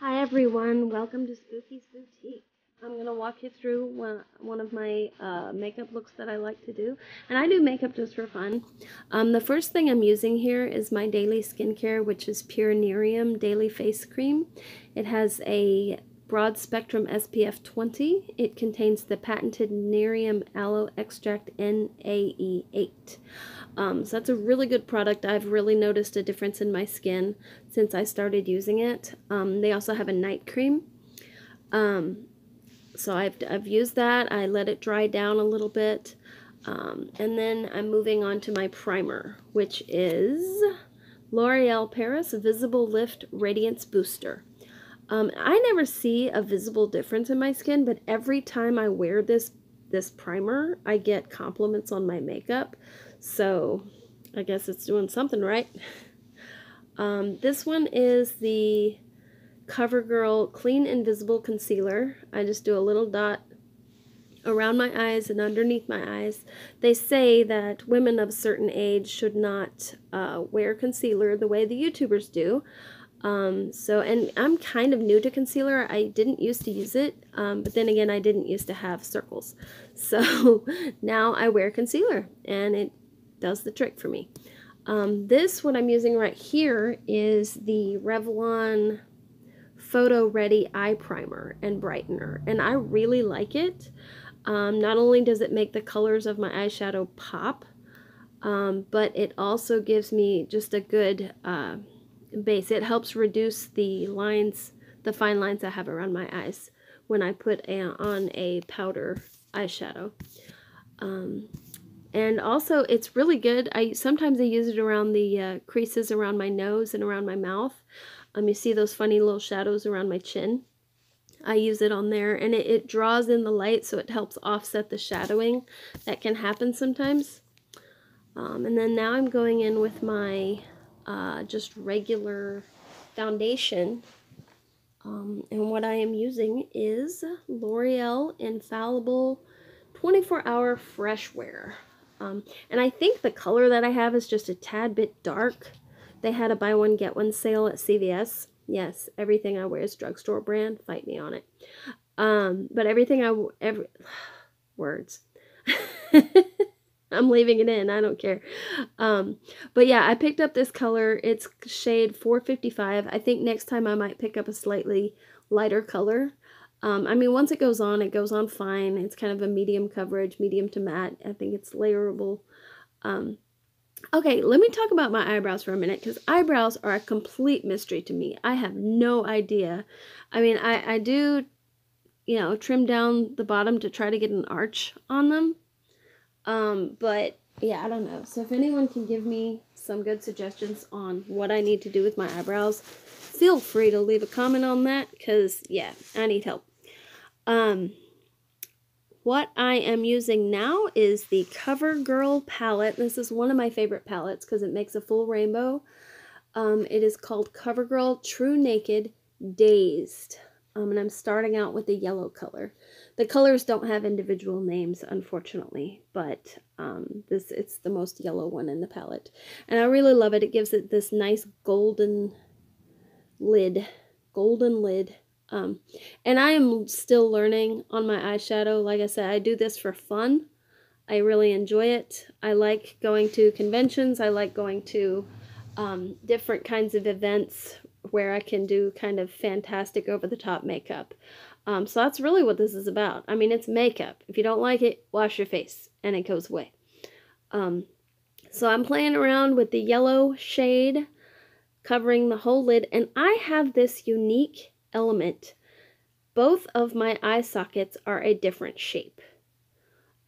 Hi everyone, welcome to Spooky's Boutique. I'm going to walk you through one of my makeup looks that I like to do. And I do makeup just for fun. The first thing I'm using here is my daily skincare, which is Pure Nerium Daily Face Cream. It has a broad spectrum SPF 20. It contains the patented Nerium Aloe Extract NAE8. So that's a really good product. I've really noticed a difference in my skin since I started using it. They also have a night cream. So I've used that. I let it dry down a little bit. And then I'm moving on to my primer, which is L'Oreal Paris Visible Lift Radiance Booster. I never see a visible difference in my skin, but every time I wear this primer, I get compliments on my makeup. So I guess it's doing something right. This one is the CoverGirl Clean Invisible Concealer. I just do a little dot around my eyes and underneath my eyes. They say that women of a certain age should not wear concealer the way the YouTubers do. And I'm kind of new to concealer. I didn't used to use it, but then again, I didn't used to have circles. So now I wear concealer, and it does the trick for me. What I'm using right here is the Revlon Photo Ready Eye Primer and Brightener, and I really like it. Not only does it make the colors of my eyeshadow pop, but it also gives me just a good base. It helps reduce the lines, the fine lines I have around my eyes when I put on a powder eyeshadow. And also it's really good. Sometimes I use it around the creases around my nose and around my mouth. You see those funny little shadows around my chin? I use it on there, and it draws in the light, so it helps offset the shadowing that can happen sometimes. And then now I'm going in with my just regular foundation. And what I am using is L'Oreal Infallible 24-Hour Fresh Wear. And I think the color that I have is just a tad bit dark. They had a buy one get one sale at CVS. Yes, everything I wear is drugstore brand. Fight me on it. But words. I'm leaving it in. I don't care. But yeah, I picked up this color. It's shade 455. I think next time I might pick up a slightly lighter color. I mean, once it goes on fine. It's kind of a medium coverage, medium to matte. I think it's layerable. Okay, let me talk about my eyebrows for a minute, because eyebrows are a complete mystery to me. I have no idea. I mean, I do, trim down the bottom to try to get an arch on them. But yeah, I don't know. So if anyone can give me some good suggestions on what I need to do with my eyebrows, feel free to leave a comment on that, because yeah, I need help. What I am using now is the CoverGirl palette. This is one of my favorite palettes because it makes a full rainbow. It is called CoverGirl True Naked Dazed. And I'm starting out with the yellow color. The colors don't have individual names, unfortunately, but it's the most yellow one in the palette. And I really love it. It gives it this nice golden lid. And I am still learning on my eyeshadow. Like I said, I do this for fun. I really enjoy it. I like going to conventions. I like going to different kinds of events where I can do kind of fantastic over-the-top makeup. So that's really what this is about. I mean, it's makeup. If you don't like it, wash your face and it goes away. So I'm playing around with the yellow shade, covering the whole lid, and I have this unique element. Both of my eye sockets are a different shape.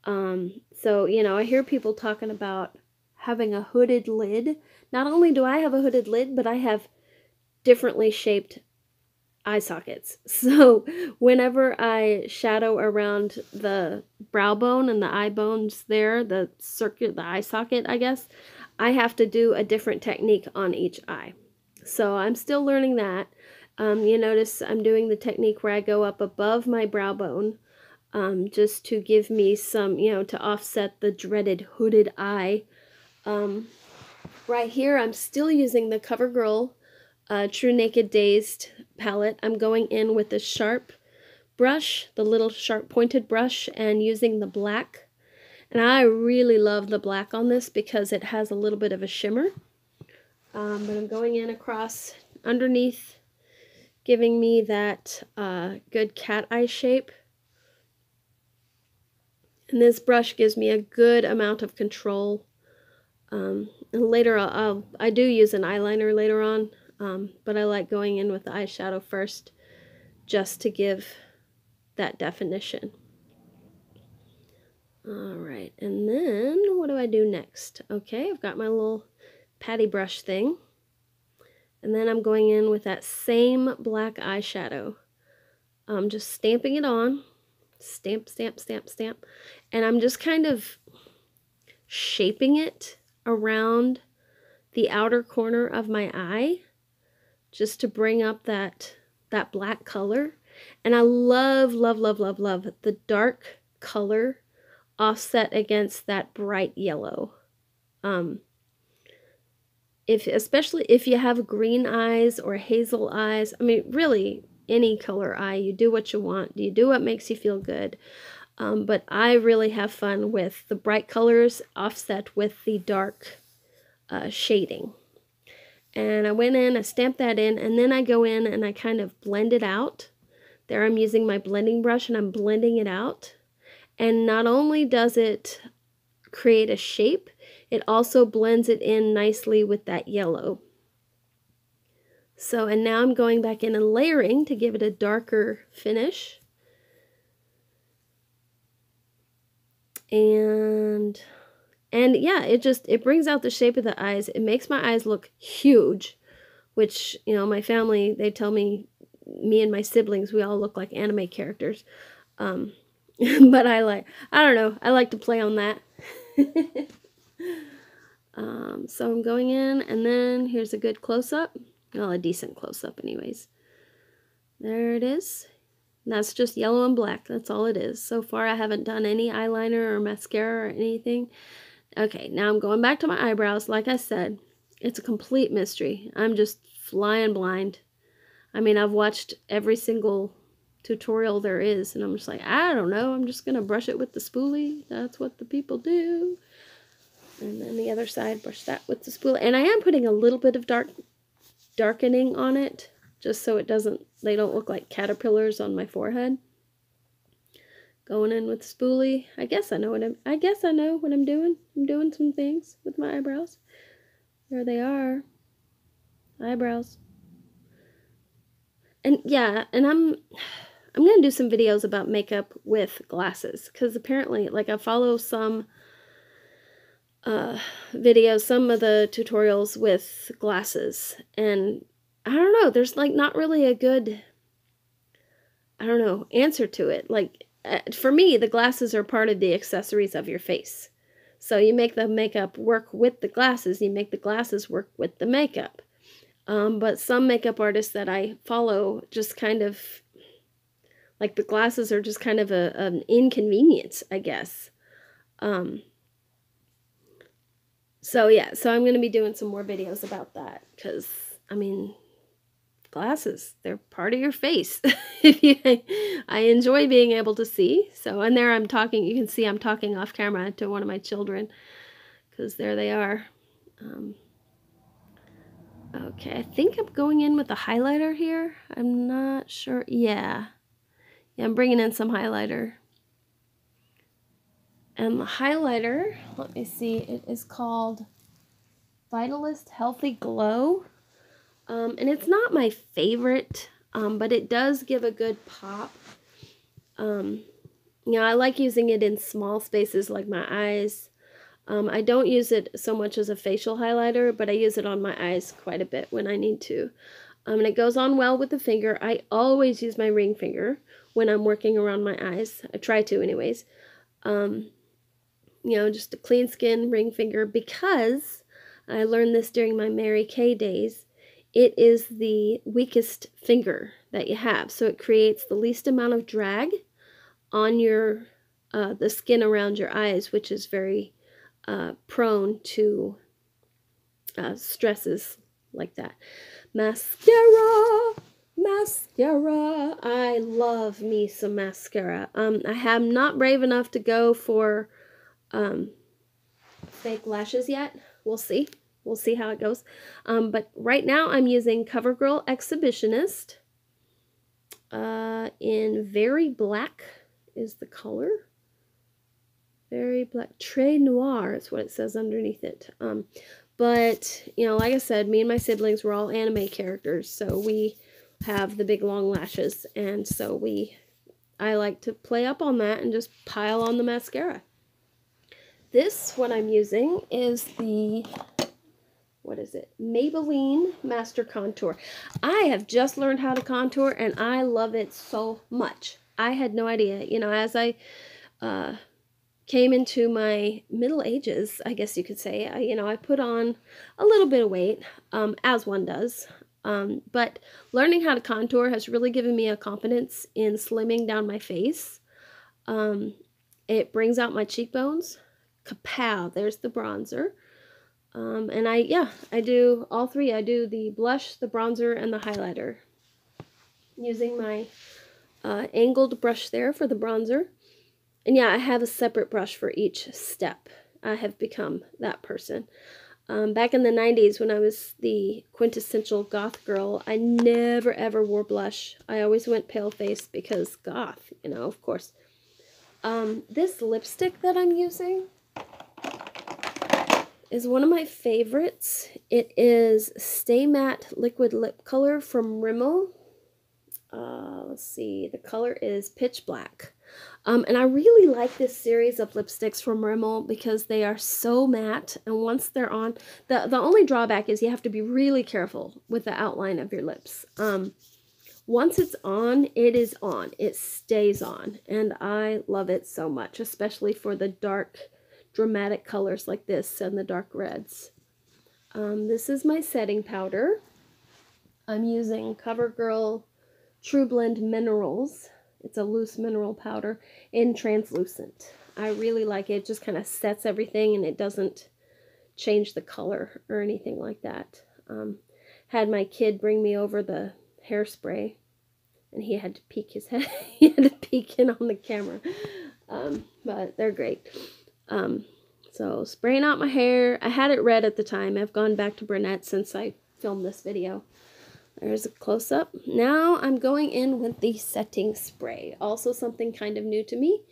So, I hear people talking about having a hooded lid. Not only do I have a hooded lid, but I have differently shaped eye sockets. So whenever I shadow around the brow bone and the eye bones there, the eye socket, I guess, I have to do a different technique on each eye. So I'm still learning that. You notice I'm doing the technique where I go up above my brow bone, just to give me some, to offset the dreaded hooded eye. Right here, I'm still using the CoverGirl True Naked Dazed palette, I'm going in with the sharp brush, the little sharp pointed brush, and using the black. And I really love the black on this because it has a little bit of a shimmer. But I'm going in across underneath, giving me that good cat eye shape. And this brush gives me a good amount of control. And later I do use an eyeliner later on, but I like going in with the eyeshadow first just to give that definition. Alright, and then what do I do next? Okay, I've got my little patty brush thing. And then I'm going in with that same black eyeshadow. I'm just stamping it on. Stamp, stamp, stamp, stamp. And I'm just kind of shaping it around the outer corner of my eye just to bring up that black color. And I love, love, love, love, love the dark color offset against that bright yellow. Especially if you have green eyes or hazel eyes, I mean, really any color eye, you do what you want. You do what makes you feel good. But I really have fun with the bright colors offset with the dark shading. And I went in, I stamped that in, and then I go in and I kind of blend it out. There I'm using my blending brush and I'm blending it out. And not only does it create a shape, it also blends it in nicely with that yellow. So, and now I'm going back in and layering to give it a darker finish. And yeah, it brings out the shape of the eyes. It makes my eyes look huge, which, you know, my family, they tell me and my siblings, we all look like anime characters. But I don't know, I like to play on that. So I'm going in, and then here's a good close-up. Well, a decent close-up anyways. There it is. And that's just yellow and black. That's all it is. So far I haven't done any eyeliner or mascara or anything. Okay, now I'm going back to my eyebrows. Like I said, it's a complete mystery. I'm just flying blind. I mean, I've watched every single tutorial there is, and I'm just like, I don't know. I'm just going to brush it with the spoolie. That's what the people do. And then the other side, brush that with the spoolie. And I am putting a little bit of darkening on it, just so they don't look like caterpillars on my forehead. Going in with the spoolie. I guess I know what I'm doing. I'm doing some things with my eyebrows. There they are. Eyebrows. And yeah, and I'm going to do some videos about makeup with glasses, because apparently, like, I follow some videos, some of the tutorials with glasses, and I don't know, there's like not really a good, I don't know, answer to it. Like, for me, the glasses are part of the accessories of your face. So you make the makeup work with the glasses, you make the glasses work with the makeup. But some makeup artists that I follow just kind of, like, the glasses are just kind of an inconvenience, I guess. So yeah, so I'm going to be doing some more videos about that, because, I mean, glasses, they're part of your face. I enjoy being able to see. So, and there I'm talking, you can see I'm talking off camera to one of my children, because there they are. Okay, I think I'm going in with a highlighter here. I'm not sure. Yeah, I'm bringing in some highlighter. And the highlighter, let me see, it is called Vitalist Healthy Glow. And it's not my favorite, but it does give a good pop. You know, I like using it in small spaces like my eyes. I don't use it so much as a facial highlighter, but I use it on my eyes quite a bit when I need to. And it goes on well with the finger. I always use my ring finger when I'm working around my eyes. I try to anyways. You know, just a clean skin ring finger, because I learned this during my Mary Kay days. It is the weakest finger that you have, so it creates the least amount of drag on your the skin around your eyes, which is very prone to stresses like that. Mascara. Mascara. I love me some mascara. I am not brave enough to go for fake lashes yet. We'll see. We'll see how it goes. But right now I'm using CoverGirl Exhibitionist. In Very Black is the color. Very Black. Très Noir is what it says underneath it. But, you know, like I said, me and my siblings were all anime characters, so we have the big long lashes, and so I like to play up on that and just pile on the mascara. This, what I'm using, is the, what is it? Maybelline Master Contour. I have just learned how to contour, and I love it so much. I had no idea. You know, as I came into my middle ages, I guess you could say, I put on a little bit of weight, as one does. But learning how to contour has really given me a confidence in slimming down my face. It brings out my cheekbones. Kapow! There's the bronzer. And I do all three. I do the blush, the bronzer, and the highlighter. Using my angled brush there for the bronzer. And yeah, I have a separate brush for each step. I have become that person. Back in the 90s when I was the quintessential goth girl, I never ever wore blush. I always went pale faced because goth, you know, of course. This lipstick that I'm using is one of my favorites. It is Stay Matte Liquid Lip Color from Rimmel. Let's see, the color is Pitch Black. And I really like this series of lipsticks from Rimmel because they are so matte, and once they're on, the only drawback is you have to be really careful with the outline of your lips. Once it's on, it is on. It stays on, and I love it so much, especially for the dark, dramatic colors like this and the dark reds. This is my setting powder. I'm using CoverGirl True Blend Minerals. It's a loose mineral powder in translucent. I really like it. It just kind of sets everything, and it doesn't change the color or anything like that. Had my kid bring me over the hairspray, and he had to peek his head. He had to peek in on the camera. But they're great. So spraying out my hair. I had it red at the time. I've gone back to brunette since I filmed this video. There's a close-up. Now I'm going in with the setting spray. Also something kind of new to me.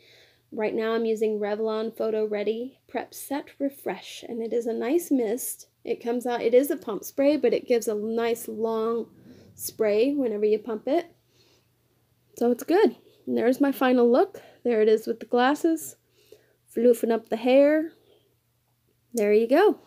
Right now I'm using Revlon Photo Ready Prep Set Refresh. And it is a nice mist. It comes out, it is a pump spray, but it gives a nice long spray whenever you pump it. So it's good. And there's my final look. There it is with the glasses. Floofing up the hair. There you go.